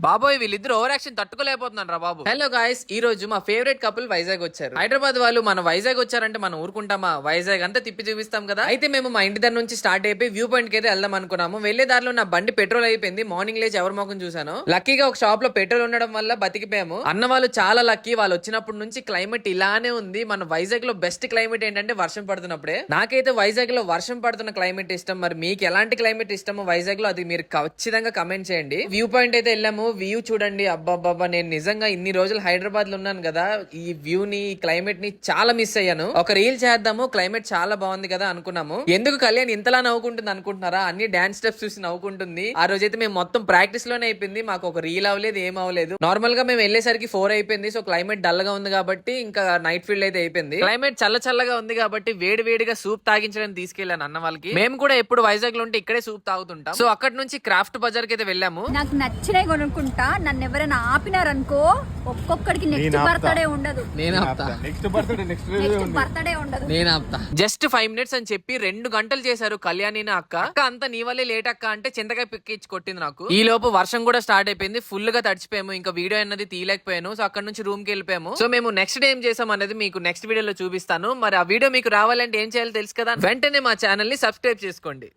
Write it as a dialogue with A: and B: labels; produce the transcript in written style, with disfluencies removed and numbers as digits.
A: బాబోయ్ వీళ్ళిద్దరు over action తట్టుకోలేకపోతున్నాను రా బాబు. హలో గాయ్స్, ఈ రోజు మా ఫేవరెట్ కపుల్ వైజాగ్ వచ్చారు. హైదరాబాద్ వాళ్ళు మన వైజాగ్ వచ్చారంటే మనం ఊరుకుంటామా? వైజాగ్ అంతా తిప్పి చూపిస్తాం కదా. అయితే మేము మా ఇంటి దగ్గర నుంచి స్టార్ట్ అయిపోయి వ్యూ పాయింట్ కి అయితే వెళ్దాం అనుకున్నాము. వెళ్లే దారిలో నా బండి పెట్రోల్ అయిపోయింది. మార్నింగ్ లేచి ఎవరి మొఖం చూసాను. లక్కీగా ఒక షాప్ లో పెట్రోల్ ఉండడం వల్ల బతికిపోయాము. అన్న వాళ్ళు చాలా లక్కీ. వాళ్ళు వచ్చినప్పటి నుంచి క్లైమేట్ ఇలానే ఉంది. మన వైజాగ్ లో బెస్ట్ క్లైమేట్ ఏంటంటే వర్షం పడుతున్నప్పుడే. నాకైతే వైజాగ్ లో వర్షం పడుతున్న క్లైమేట్ ఇష్టం. మరి మీకు ఎలాంటి క్లైమేట్ ఇష్టమో వైజాగ్ లో అది మీరు ఖచ్చితంగా కమెంట్ చేయండి. వ్యూ పాయింట్ అయితే వెళ్ళాము. వ్యూ చూడండి, అబ్బాబ్బా, నేను నిజంగా ఇన్ని రోజులు హైదరాబాద్ లో ఉన్నాను కదా, ఈ వ్యూ ని, ఈ క్లైమేట్ ని చాలా మిస్ అయ్యాను. ఒక రీల్ చేద్దాము, క్లైమేట్ చాలా బాగుంది కదా అనుకున్నాము. ఎందుకు కళ్యాణ్ ఇంతలా నవ్వుకుంటుంది అనుకుంటున్నారా? అన్ని డాన్స్ స్టెప్స్ చూసి నవ్వుకుంటుంది. ఆ రోజైతే మేము మొత్తం ప్రాక్టీస్ లోనే అయిపోయింది. మాకు ఒక రీల్ అవ్వలేదు, ఏం అవ్వలేదు. నార్మల్ గా మేము వెళ్ళేసరికి 4 అయిపోయింది. సో క్లైమేట్ డల్ గా ఉంది కాబట్టి ఇంకా నైట్ ఫీల్డ్ అయితే అయిపోయింది. క్లైమేట్ చల్లగా ఉంది కాబట్టి వేడి వేడిగా సూప్ తాగించడానికి తీసుకెళ్లాను అన్న వాళ్ళకి. మేము కూడా ఎప్పుడు వైజాగ్ లో ఉంటే ఇక్కడే సూప్ తాగుతుంటాం. సో అక్కడ నుంచి క్రాఫ్ట్ బజార్ కి అయితే వెళ్ళాము.
B: నాకు నచ్చినవి కొనుక్కుంటా. నన్ను ఎవరైనా ఆపినారనుకో, ఒక్కొక్కడికి నెక్స్ట్ బర్త్డే ఉండదు.
A: నేను ఆపుతా. నేను ఆపుతా. జస్ట్ 5 మినిట్స్ అని చెప్పి 2 గంటలు చేశారు కళ్యాణి అక్క. అక్క అంతా నీ వల్లే లేట్ అక్క అంటే చింతకాయ పిక్కిచ్చి కొట్టింది నాకు. ఈ లోపు వర్షం కూడా స్టార్ట్ అయిపోయింది. ఫుల్ గా తడిచిపోయాము. ఇంకా వీడియో అన్నది తీయలేకపోయాను. సో అక్కడ నుంచి రూమ్ కి వెళ్ళిపోయాము. సో మేము నెక్స్ట్ డే ఏం చేసాం అనేది మీకు నెక్స్ట్ వీడియోలో చూపిస్తాను. మరి ఆ వీడియో మీకు రావాలంటే ఏం చేయాలో తెలుసు కదా. వెంటనే మా ఛానల్ ని సబ్స్క్రైబ్ చేసుకోండి.